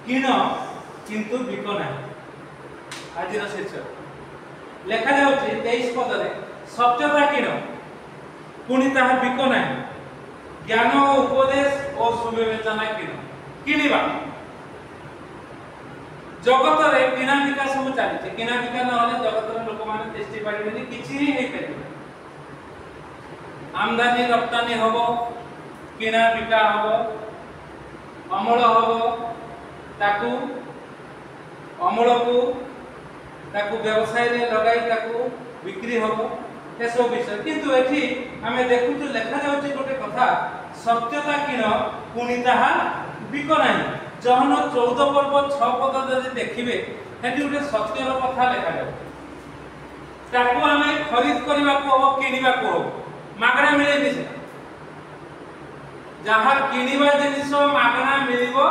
किण किंतु बिक ना। आज शीर्षक लेखा जाउछि 23 पद रे सत्यता किण पुणी ताहा बिक ना। ज्ञान उपदेश और सुविवेचना किण किणवा। जगत रे किणा बिका सब चलछि। किणा बिका न होले जगत रे लोक माने टेस्टी पाइबेनी किछि ही नै पाइबे। आमदानी रप्तानी हबो किणा बिका हबो अमल हबो ताकू अमल को ताकू व्यवसाय रे लगाई ताकू बिक्री हबो ए सब विषय। किंतु एठी हमें देखुछु लेखा जाउछि गोटे कथा सत्यता किण पुणी ताहा बिक नाही। जहन 14 पर्व 6 पद जदि देखिबे हेटी गोटे सत्यर कथा लेखा जाउ ताकू हमें खरीद करबा को हो किनिबा को हो मागणा मिले दिसे। जहाँ किनिबा जिनिस मागणा मिलिबो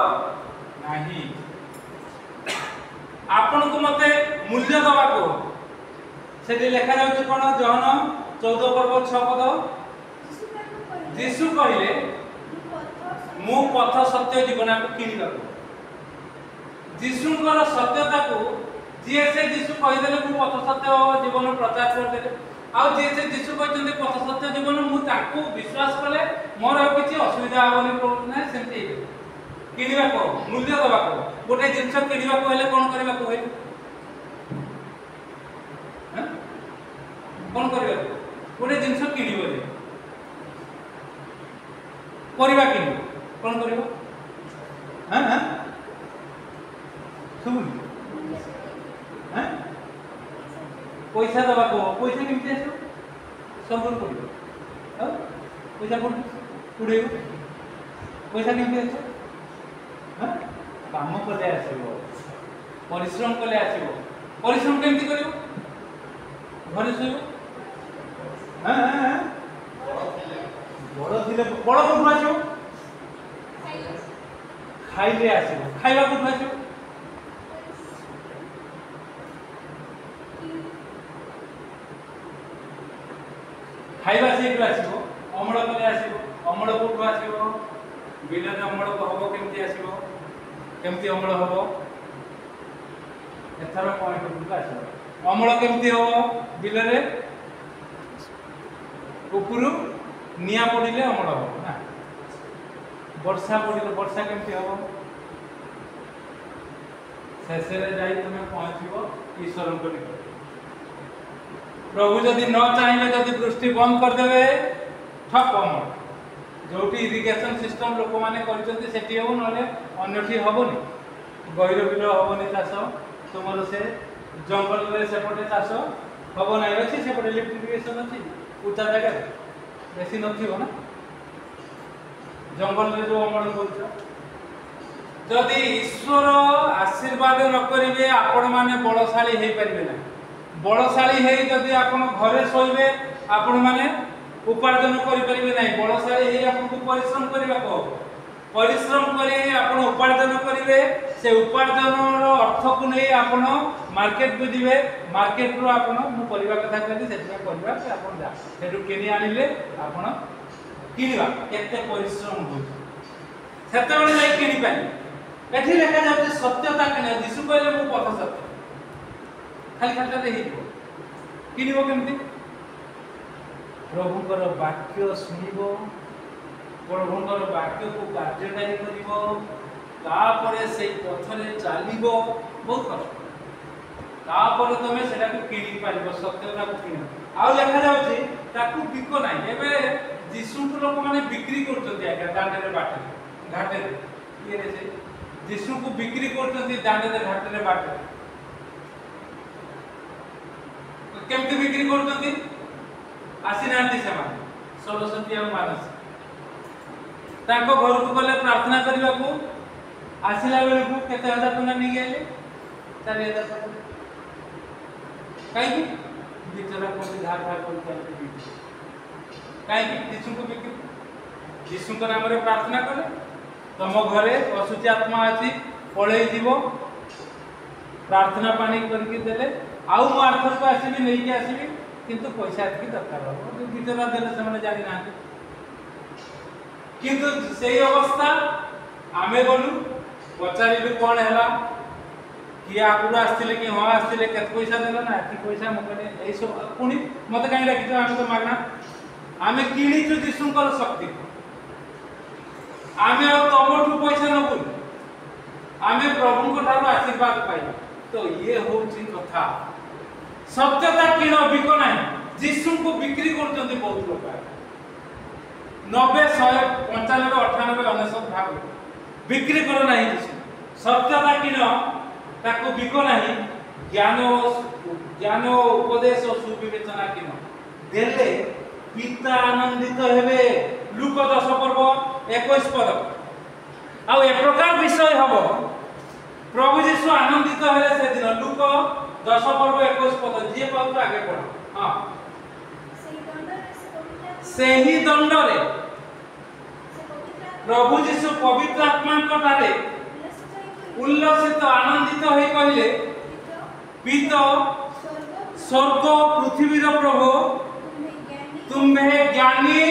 नाही। आपन को मते मूल्य दबा को सेठी लेखा जाउछि कोन जहन 14 पर्व 6 पद यीशु कहिले मु पथ सत्य जीवन को किनिबा को यीशुଙ୍କର सत्यता को जे से यीशु कहिदेले मु पथ सत्य जीवन प्रचार करदेले आ जे से यीशु कहते पथ सत्य जीवन मु ताकू विश्वास कले मोर आ किछि असुविधा होबनी ना सेमती किनिबा को मूल्य दबा को गोटे जिंस किनिबा को हेले कोन करबा को होय ह कोन करबा गोटे जिंस किनिबो जे परिबा किनि कोन करबो ह ह सुन ह पैसा दबा को पैसा केमती आसो संबल पड़ो ह पैसा कोन उड़े पैसा केमती आसो ह काम कले आसीबो परिश्रम कले आसीबो परिश्रम केमती करिवो घरे सोइबो ह बड़ थिले बड़ कोन आसीबो खाइले आसीबो खाइबा कोन आसीबो खाइबा से आसीबो अमल कले आसीबो अमल कोठो आसीबो बिना अमल को हबो केमती आसीबो केमती अमल हबो एथर पॉइंट को आसीबो अमल केमती हबो बिले रे उपरु निया पडिले अमल हबो ना वर्षा पडिले वर्षा केमती हबो शेषरे जाई तुमे पहुंचबो ईश्वर को निकट। प्रभु जदि न चाहिए जदि वृष्टि बंद कर देवे ठप अमल जोटी इरिगेशन सिस्टम लोक माने करचंती सेठी हो नले अन्यठी हबोनी गहिर बिल हबोनी चाष तुमर से जंगल रे सेपटे चाष हबो नै अछि सेपटे लिफ्ट इरिगेशन अछि ऊंचा जगह बेसी नथिबो ना जंगल रे जो अमल करछ जदि ईश्वर आशीर्वाद न करिवे आपण माने बलशाली हे परिबे ना। बलशाली हे जदि आपण घरे सोइबे आपण माने उपार्जन करि परिबे नै। बलशाली हे आपण को परिश्रम करिबा को परिश्रम करी आपण उपार्जन करिवे से उपार्जन रो अर्थ को नै आपण मार्केट को दिबे मार्केट रो आपण मु परिबा कथा कहली सेटा परिबा से आपण जा सेटु केनी आनिले आपण किनिबा केते परिश्रम हो सेते बेले नै किनि पाई। एठी लेखा जाउते सत्यता किने यीशु कहले मु पथ सत्य खाली खाली देखि किनिबो केमती प्रभुकर वाक्य सुनिबो प्रभुकर वाक्य को कार्यकारी करिबो तापरे से पथरे चालिबो बहुत कष्ट तापरे तमे सेटा को किनि पारिबो सत्यता को किनि आ लेखा जाउछि ताकू बिको नाही। एबे यीशु को लोक माने बिक्री करचंती आके दांडे रे बाटे घाटे रे ये रे से यीशु को बिक्री करचंती दांडे रे घाटे रे बाटे केमती बिक्री करचंती आसी नांती समान सरस्वती और मानस ताको घर को गले प्रार्थना करबा को आसिला बेले को केते हजार टका नि गेले 4000 टका काई की बिचरा को धार धार को चलते काई की यीशु को बिक्री यीशु को नाम रे प्रार्थना करे तम घरे असुची आत्मा अछि पळेई जीवो प्रार्थना पानी करके देले आउ मु आर्थर को आसीबी नै के आसीबी किंतु पैसा एतकी दरकार हो बिचरा देले से माने जानि ना किंतु सेही अवस्था आमे गलु पचारिलु कौन है कि आगुरी आसते कि हाँ आसते के पैसा देला ना कि पैसा मुझे यही सब पुणी मत कहीं डाकिଛ आम तो मागना आम किणीचु जीशुकर शक्ति आम तुमठू पैसा नबू आम प्रभु आशीर्वाद पाई तो ये हूँ कथा सत्यता किण बिक ना जीशु को बिक्री कर बहुत लोग 90 100 95 98 99 भाग बिक्री कर ना जीशु सत्यता किण ताको बिक ना ज्ञान ज्ञान उपदेश और सुविवेचना किण देले पिता आनंदित हेबे लुक 10 पर्व 21 पद आ ए प्रकार विषय हबो प्रभु जीशु आनंदित हेले से दिन लुक 10 पर्व 21 पद जे पाउ आगे पढ़ हां सेही दंड रे प्रभु जीशु पवित्र आत्मा कटारे उल्लसित आनंदित होई कहिले पिता स्वर्ग पृथ्वीर प्रभु तुम्हें ज्ञानी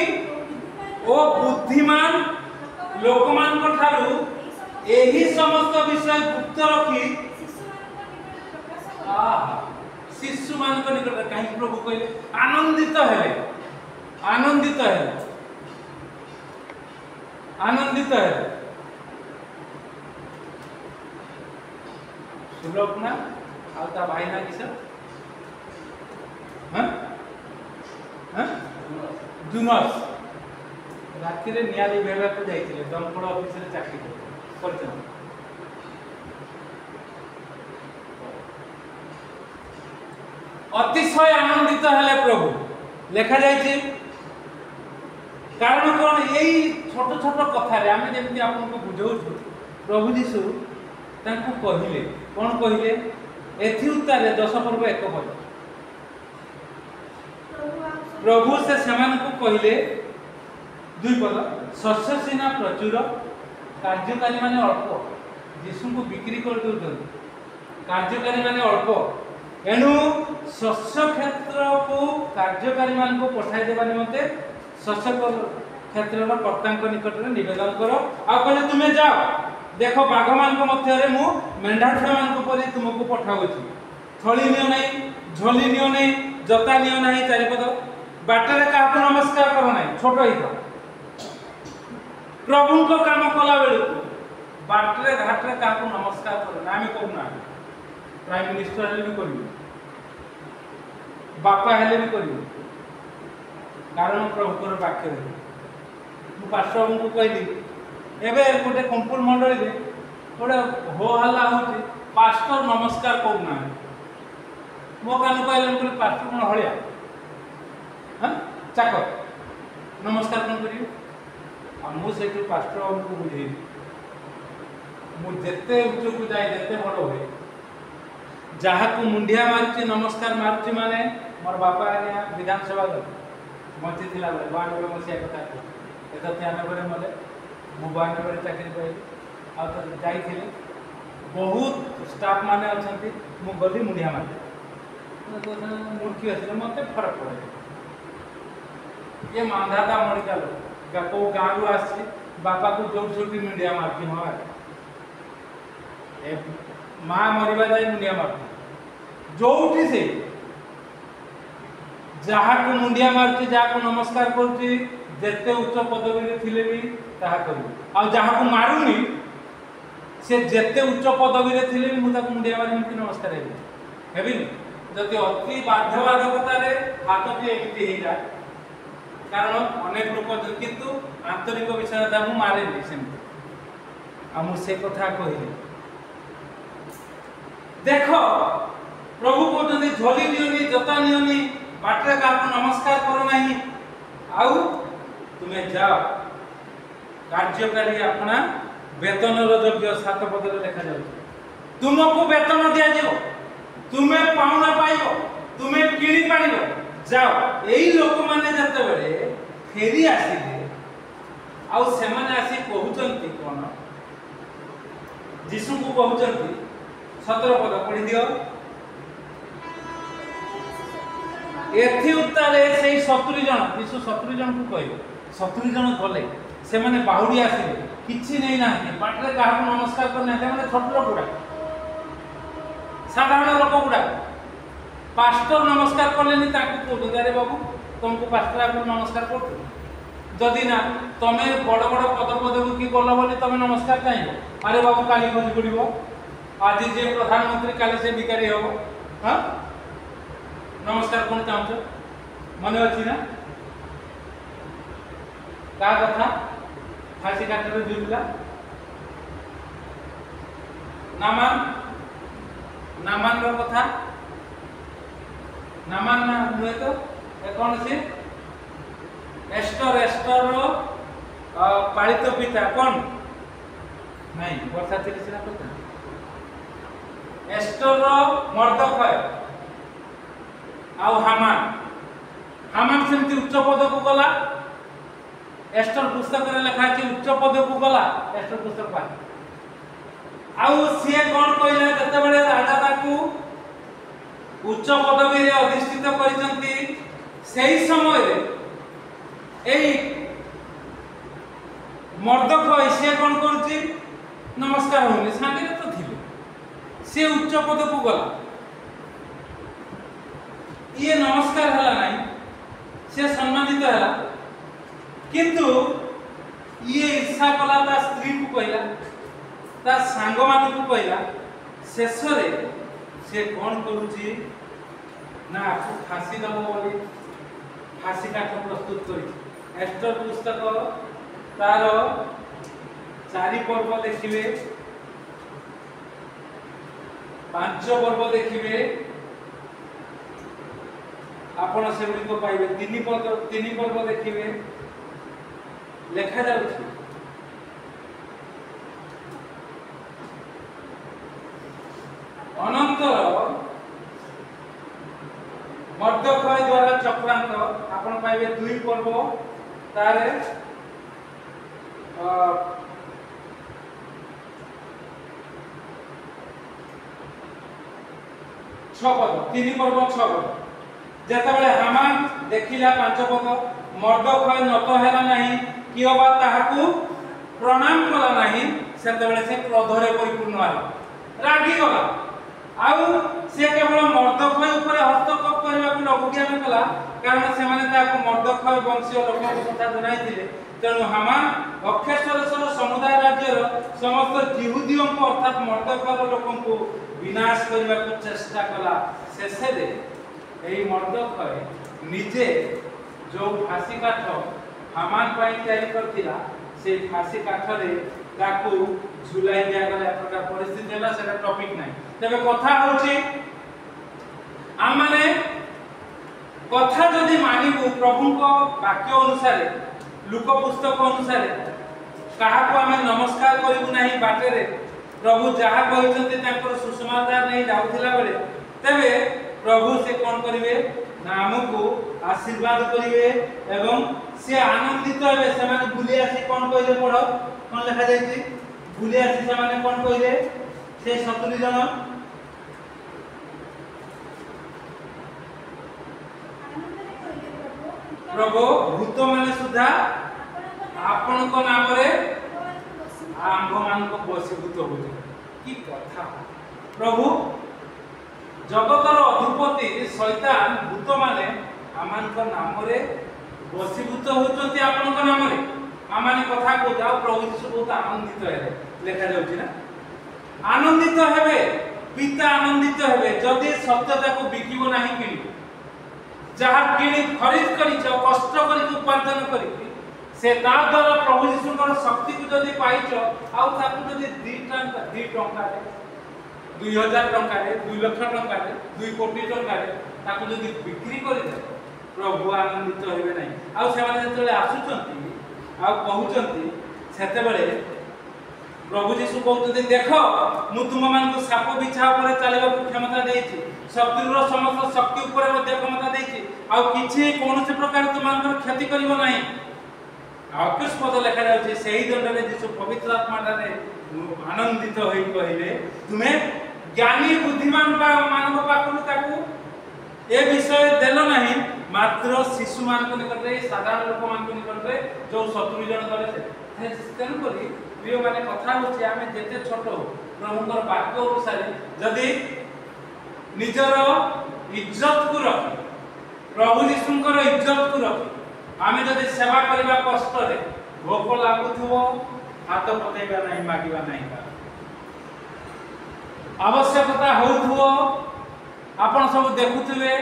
ओ बुद्धिमान लोकमान को ठारू एही समस्त विषय गुप्त रखी शिशु मान को निकट कहीं प्रभु कहले आनंदित है आनंदित है आनंदित है सुलोक ना आलता भाई ना किस हां हां जुनस राति रे नियाली बेला को जाइथिले दमकड़ ऑफिस रे चाकरी करछन अतिशय आनंदित हेले प्रभु लेखा जाइछि कारण कोन एई छोट छोट कथा रे आमे जेमति आपन को बुझौछु प्रभु जीशु तांको कहिले कोन कहिले एथि उत्तरे 10 पर्व 1 पद प्रभु से समान को कहिले 2 पद शस्य सीना प्रचुर कार्यकारी माने अल्प जीशु को बिक्री कर दउछन कार्यकारी माने अल्प एनु शस्य क्षेत्र को कार्यकारी मान को पठाई देबा निमते शस्य क्षेत्र कर्तांक निकट रे निवेदन करो आ कहले तुमे जाओ देखो बाघ मान को मध्य रे मु मेंढाछुआ मान को परि तुमको पठाउछि थळी नियो नै झोली नियो नै जता नियो नै चारिपद बाटरे का नमस्कार करो नै छोटो ही तो प्रभु को काम कला बेलु बाटरे घाटरे का नमस्कार करो ना आमे कहू ना प्राइम मिनिस्टर हेले भी करियो बापा हेले भी करियो कारण प्रभु को वाक्य रे मु पास्टर को कहली एबे गोटे कंपुल मंडली रे गोटे हो हल्ला होती पास्टर नमस्कार कहू ना मो कान कहले को पास्टर कोन हळिया हां चाकर नमस्कार कोन करियो आ मु सेठु पास्टर को बुझेई मु जेते उच्च को जाय जेते बड़ होय जहा को मुंडिया मारची नमस्कार मारची माने मोर बापा आज्ञा विधानसभा मची थिला बेले 92 मसिया कथा एत 93 मले मु 92 चाकरी पाई आ तो जाई थिले बहुत स्टाफ माने अछंती मु गली मुंडिया मार तो मुर्खी असले मते फरक पड़े ये मांधाता मणिका लोग को गाँव आसी बापा को जो छोटी मुंडिया मारती मार ए मां मरिबा जाय मुंडिया मारती जोठी से जहा को मुंडिया मारती जहा को नमस्कार करती जेते उच्च पदवी रे थिले भी ताहा करू आ जहा को मारुनी से जेते उच्च पदवी रे थिले भी मुता को मुंडिया मारी कि नमस्कार हेबी जति अति बाध्यबाधकता रे हाथ के एमिति हे जाय कारण अनेक लोक किंतु आंतरिक विषय दा मु मारे नहीं सेमति आ मु से कथा कहिली देखो प्रभु कहते झोली नियोनी जता नियोनी बाटरे का नमस्कार करो नहीं आउ तुम्हें जाओ कार्यकारी अपना वेतन योग्य 7 पद लिखा जाए तुमको वेतन दिया जाओ तुम्हें पाउना पाइबो तुम्हें किणी पाइबो जाओ एई लोक माने जते बेले फेरी आसीले आउ से माने आसी कहउचंती कोन जीसु को कहउचंती 17 पद पढ़ी दियो एथि उत्तारे सेई 70 जन जीसु 70 जन को कहले 70 जन गले से माने बाहुडी आसीले किछि नहीं ना बाटरे काहा नमस्कार करना माने छोट लोक गुडा साधारण लोक गुडा पास्टर नमस्कार करलेनी ताकू कोड अरे बाबू तुमको पास्टर आपको नमस्कार करते जदि ना तमे बड़ बड़ पद पदवी की गल बोली तमे नमस्कार चाहिए अरे बाबू काली खोज पड़ो आज जे प्रधानमंत्री काली से भिकारी हो हाँ नमस्कार कौन चाहूँ मन अच्छी ना का कथा फांसी काटरे जुड़ला नामान रो कथा नामान ना नुहे तो कौन सी एस्टर रो पालित पिता कौन नहीं वर्षा थी सीना पता एस्टर रो मर्दखय आउ हामान सेमती उच्च पद को गला एस्टर पुस्तक रे लिखा अछि उच्च पद को गला एस्टर पुस्तक पा आउ सिए कोन कहला जते बेले राजा ताकू उच्च पदवी रे अधिष्ठित करिसंती सेही समय रे एई मर्दखय सिए कोन करछि नमस्कार होनी सांगे तो थिले से उच्च पद को गला ये नमस्कार हला नहीं से सम्मानित हला किंतु ये ईर्षा कला ता स्त्री को कहला ता सांग मान को कहला शेष रे से कोन करूची ना आपको फांसी दबो बोली फांसी काठ प्रस्तुत करी एस्टर पुस्तक तार 4 पर्व देखिबे 5 पर्व देखिबे आपण से गुडी को पाइबे 3 पर्व देखिबे लेखा जाउछि अनंतर मर्दखय द्वारा चक्रांत आपण पाइबे 2 पर्व तारे 6 पद 3 पर्व 6 पद जेतबेले हामान देखिला 5 पद मर्दखय नत हेला नाही कि होबा ताहाकू प्रणाम कला नाही सेतबेले से क्रोधरे परिपूर्ण होला रागी गला आउ से केवल मर्दखय ऊपर हस्तक्षेप करबा को लघुज्ञान कला कारण से माने ताको मर्दखय वंशीय लोक को कथा जणाइथिले तेणु हामान अक्षेश्वरेश्वर समुदाय राज्यर समस्त जिहुदियों को अर्थात मर्दखय लोकों को विनाश करबा को चेष्टा कला शेषे रे एई मर्दखय निजे जो फांसी काठ हामान पाई तैयारी करथिला से फांसी काठ रे ताकू झुलाई दिया गला प्रकार परिस्थिति होला सेटा टॉपिक नाही तबे कथा होची हम माने कथा जदि मानिबु प्रभु को वाक्य अनुसार लोक पुस्तक अनुसार कहा को हमें नमस्कार करिबु नाही बाटे रे प्रभु जहा कहिसंते ताकर सुसमाचार नै जाउथिला बेले तबे प्रभु से कोन करिवे ना हमको आशीर्वाद करिवे एवं से आनंदित हेबे से माने बुली आसी कोन कहिले पढो कोन लिखा जायछि बुली आसी से माने कोन कहिले से 70 जन प्रभु भूत माने सुधा आपन को नाम रे आंभ मान को बसीभूत होजे की कथा प्रभु जगतर अधिपति शैतान भूत माने आमान को नाम रे बसीभूत होचंती आपन को नाम रे आमाने कथा को जाओ प्रभु यीशु बहुत आनंदित हेले लेखा जाउछि ना आनंदित हेबे पिता आनंदित हेबे जदि सत्यता को बिकिबो नाही किनि जहा किनि खरीद करी छ कष्ट करी उपार्जन करी से ता द्वारा प्रभु यीशु को शक्ति को जदि पाइछ आ ताकू जदि 2 टंका रे 2000 टंका रे 2 लाख टंका रे 2 कोटी टंका रे ताकू जदि बिक्री करि दे प्रभु आनंदित हेबे नाही आ से माने जतले आसुचंती आ कहउचंती सेते बेले प्रभु यीशु कहउचंती देखो मु तुम मान को साप बिछा ऊपर चलेबा को क्षमता देछि शत्रुर समस्त शक्ति ऊपर मध्य क्षमता देछि आ किछि कोनसे प्रकार तुमान क्षति करिवो नाही आकृष पद लेखा जाउछि सेही दंडरे यीशु पवित्र आत्मा रे आनंदित होई कहिले तुमे ज्ञानी बुद्धिमान मानव पाखु ताकू ए विषय देलो नाही मात्र शिशु मान को निकट रे साधारण लोक मान को निकट रे जो शत्रु जन करे से तेन करी प्रिय माने कथा होची आमे जेते छोट प्रभुଙ୍କର वाक्य अनुसार जदि निजर इज्जत को रखी प्रभु यीशुଙ୍କର इज्जत को रखी आमे जदि सेवा करबा कष्ट रे भोक लागुथबो हाथ पतेबा नहीं मागिबा नहीं आवश्यकता होथबो आपण सब देखुथबे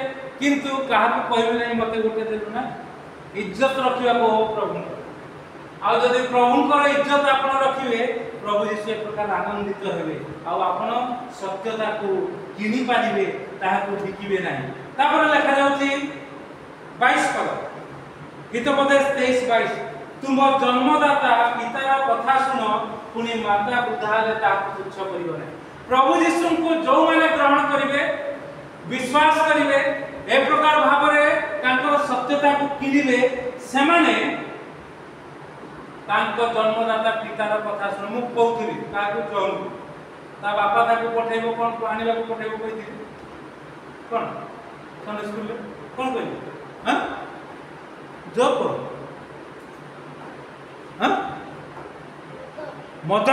किंतु काहाको कहबे नहीं मते गोटे देलु ना इज्जत रखिबा को प्रभु आ जदि प्रभुଙ୍କର इज्जत आपण रखिबे प्रभु यीशु एक प्रकार आनंदित हेबे आ आपण सत्यता को किनी पारिबे ताहाको बिकिबे नाही तापर लेखा जाउची 22 पद हितोपदेश 23-22 तुम जन्मदाता पितार कथा सुन पुनी माता बुद्धाले ताको तुच्छ करियो नाही प्रभु यीशु को जो माने ग्रहण करिवे विश्वास करिवे ए प्रकार भाबरे तांकर सत्यता को किनिबे से माने तांको जन्मदाता पितार कथा सुन मु कहउथिबी ताको जन ता बापा ताको पठेबो कोन आनिबा को पठेबो कहिथि कोन संडे स्कूल कोन कहि हां जब हां मद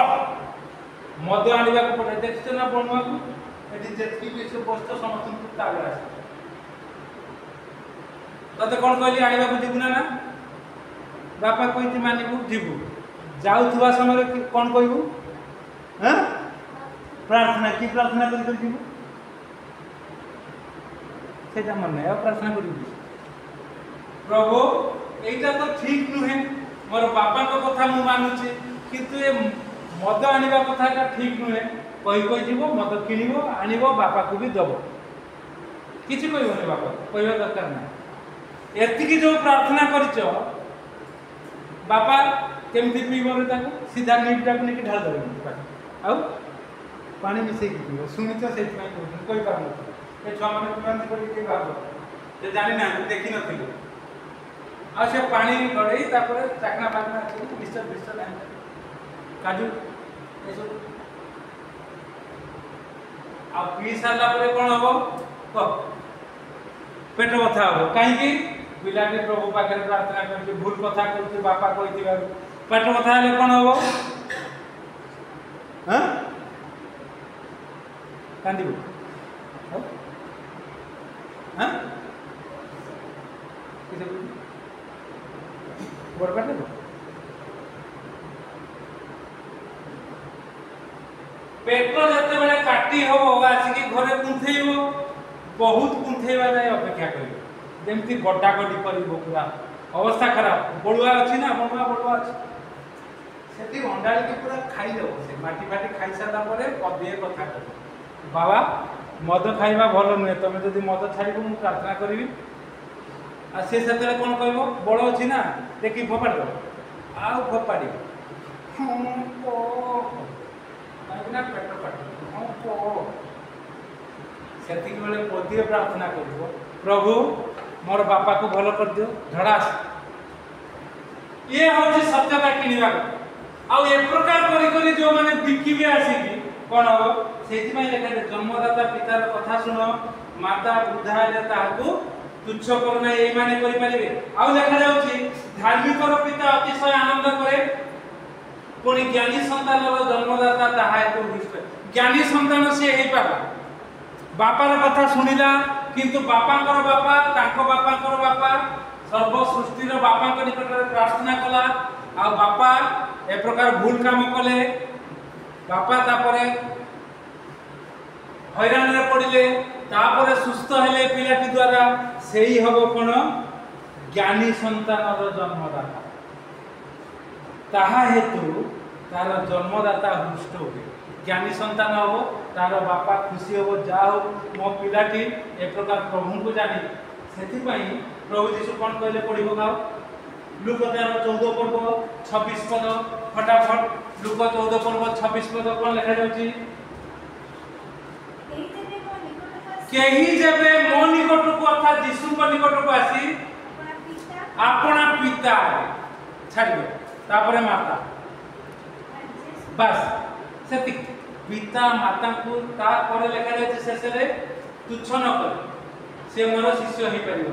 मद आनिबा को पठे देखछ ना बनवा को एटी जेतकी भी से बस्त समस्त को तागरा तते कोन कहली आनिबा को जिबुना ना बापा कहिथि मानिबू जिबू जाउथुवा समय कोन कहबू हैं प्रार्थना की प्रार्थना करि कर जिबू सेटा मन नै प्रार्थना करिबू प्रभु एटा तो ठीक नुहे मोर बापा को कथा मु मानुची किंतु ए मद आनिबा कथा का ठीक नुहे कहि जीवो मद किनिबो आनिबो बापा को भी दबो किछि कहबो बापा कहबा दरकार ना एतिकी जो प्रार्थना करिचो बापा केमती पीबो ताको सीधा नीट टाक नेकी ढाल दबो आउ पानी मिसे की पीबो सुनिचो सेट में कोई पार ए छुआ माने तुरंत करी के बाबो जे जानि ना देखि नथिलो आ से पानी गडई तापर चाकना पाकना मिस्टर मिस्टर काजू एसो आ पी साला परे कोन हबो क पेट बथा हबो काहे की पिलाटी प्रभु पाखे प्रार्थना करके भूल कथा करके बापा कहिथिबा पेट बथा हेले कोन हबो हां कांदिबो हां किसे बरबाद हो पेट जते बेले काटी हबो आसी घरे कुंथेइबो बहुत कुंथेइबा जाय अपेक्षा करिबो जेमती गड्डा गड्डी करिबो पूरा अवस्था खराब बडुआ अछि ना बडुआ अछि सेती अंडाली के पूरा खाई देबो से माटी फाटी खाई साला परे पदिए कथा कर बाबा मद खाइबा भलो नुहे तमे जदी मद छाड़िबो मु प्रार्थना करिवि आ से सेतले कोन कहबो बड़ अछि ना देखि फोपाड़ दो आ फोपाड़ी हमको काइना पेट काटी हमको सेती बेले पदिए प्रार्थना करिवो प्रभु मोर बापा को भलो कर दियो धड़ास ये होची सत्यता किनिबा आ ए प्रकार करी जो माने बिकिबे आसीबी कोन हो सेति में लेखा जन्मदाता पितार कथा सुनो माता वृद्धा ले ताको तुच्छ करना एई माने करि परिबे आ देखा जाउची धार्मिकर पिता अतिशय आनंद करे कोनी ज्ञानी संतानर जन्मदाता ताहा हेतु हृष्ट ज्ञानी संतान से हेई पाबा बापार कथा सुनिला किंतु बापांकर बापा तांको बापांकर बापा सर्व सृष्टिर बापांक निकट प्रार्थना कला आ बापा ए प्रकार भूल काम कले बापा तापरे हैरान रे पड़िले तापरे सुस्थ हेले पिलाटी द्वारा सेही हबो कोन ज्ञानी संतानर जन्मदाता ताहा हेतु तार जन्मदाता हृष्ट होबे ज्ञानी संतान हो तार बापा खुशी हो जा हो मो पिलाटी ए प्रकार प्रभु को जानी सेति पई प्रभु यीशु कोन कहले पढिबो गाओ लूक 14 पर्व 26 पद फटाफट लूक 14 पर्व 26 पद कोन लिखा जाउची केही जेबे मो निकट को अर्थात यीशु को निकट को आसी अपना पिता छाड़िबे तापरे माता बस सेति पिता माता को ता पर लेखा जाय शेष रे तुच्छ न कर से मोर शिष्य ही परिबो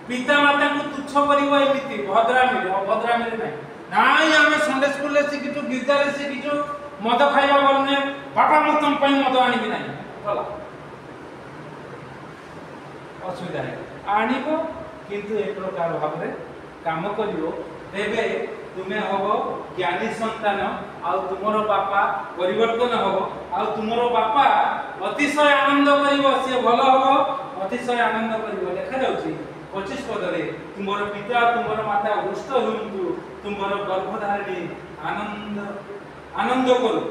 पिता माता को तुच्छ करिवो एमिति भद्रामी रे नहीं ନାଇଁ ଆମେ ସଣ୍ଡେ ସ୍କୁଲରେ ଶିଖିଛୁ, ଗିର୍ଜାରେ ଶିଖିଛୁ, ମଦ ଖାଇବା ବୋଲେ ବାପା ମୁଁ ତମ ପାଇଁ ମଦ ଆଣିବି ନାହିଁ, ଗଲା ଅସୁବିଧା ନାହିଁ। ଆଣିବ କିନ୍ତୁ ଏ ପ୍ରକାର ଭାବରେ କାମ କରିବ, ତେବେ ତୁମେ ହବ ଜ୍ଞାନୀ ସନ୍ତାନ, ଆଉ ତୁମର ବାପା ପରିବର୍ତ୍ତନ ହବ, ଆଉ ତୁମର ବାପା ଅତିଶୟ ଆନନ୍ଦ କରିବ, ସିଏ ଭଲ ହବ, ଅତିଶୟ ଆନନ୍ଦ କରିବ। ଲେଖାଯାଉଛି 25 ପଦରେ, ତୁମର ପିତା ତୁମର ମାତା ହୃଷ୍ଟ ହୁଅନ୍ତୁ, ତୁମର ଗର୍ଭଧାରିଣୀ ଆନନ୍ଦ କରୁ।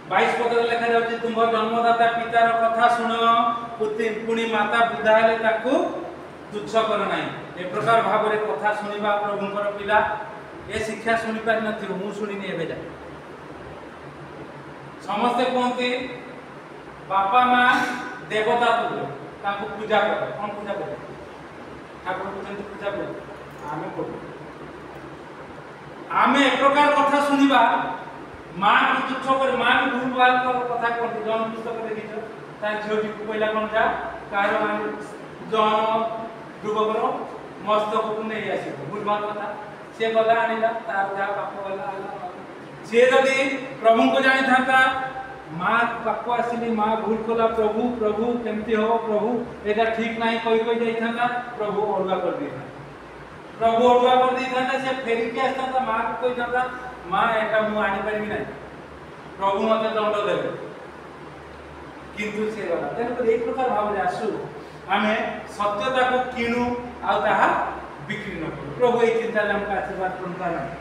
22 ପଦରେ ଲେଖାଯାଉଛି, ତୁମ ଜନ୍ମଦାତା ପିତାର କଥା ଶୁଣ, ପୁଣି ମାତା ବୃଦ୍ଧା ହେଲେ ତାକୁ ତୁଚ୍ଛ କର ନାହିଁ। ଏ ପ୍ରକାର ଭାବରେ କଥା ଶୁଣିବା ପ୍ରଭୁଙ୍କର ପିଲା। ଏ ଶିକ୍ଷା ଶୁଣି ପାରିନଥିବ, ମୁଁ ଶୁଣିନି ଏବେ ଯାଏ। ସମସ୍ତେ କୁହନ୍ତି ବାପା ମା ଦେବତା ତୁଲ୍ୟ, ତାଙ୍କୁ ପୂଜା କର। କ'ଣ ପୂଜା କର? ଠାକୁରଙ୍କୁ ଯେମିତି ପୂଜା କର ଆମେ କରୁ। ଆମେ ଏ ପ୍ରକାର କଥା ଶୁଣିବା, ମାଆକୁ ତୁଚ୍ଛ କରି, ମାଆକୁ ଭୁଲ ଭାଲ କଥା କୁହନ୍ତି। ଜନ୍ମ ପୁସ୍ତକ ଦେଖିଛ, ତା ଝିଅଟିକୁ କହିଲା କ'ଣ, ଯା କାହାର ଜନ୍ମ ଯୁବକର ମସ୍ତକକୁ ନେଇ ଆସିବ, ଭୁଲ ଭାଲ କଥା। ସିଏ ଗଲା ଆଣିଲା, ତାର ଯାହା ପାପ ଗଲା ହେଲା। ସିଏ ଯଦି ପ୍ରଭୁଙ୍କୁ ଜାଣିଥାନ୍ତା, ମା ପାଖକୁ ଆସିଲି, ମା ଭୁଲ କଲା, ପ୍ରଭୁ ପ୍ରଭୁ କେମିତି ହବ, ପ୍ରଭୁ ଏଇଟା ଠିକ ନାହିଁ କହି ଯାଇଥାନ୍ତା, ପ୍ରଭୁ ଅଡୁଆ କରିଦେଇଥାନ୍ତା। ପ୍ରଭୁ ଅଡୁଆ କରିଦେଇଥାନ୍ତା, ସେ ଫେରିକି ଆସିଥାନ୍ତା, ମାକୁ କହିଥାନ୍ତା, ମା ଏଟା ମୁଁ ଆଣିପାରିବି ନାହିଁ, ପ୍ରଭୁ ମତେ ଦଣ୍ଡ ଦେବେ। କିନ୍ତୁ ସେ ଗଲା। ତେଣୁକରି ଏଇ ପ୍ରକାର ଭାବରେ ଆସୁ ଆମେ ସତ୍ୟତାକୁ କିଣୁ ଆଉ ତାହା ବିକ୍ରି ନ କରୁ। ପ୍ରଭୁ ଏଇ ଚିନ୍ତାରେ ଆମକୁ ଆଶୀର୍ବାଦ କରନ୍ତୁ।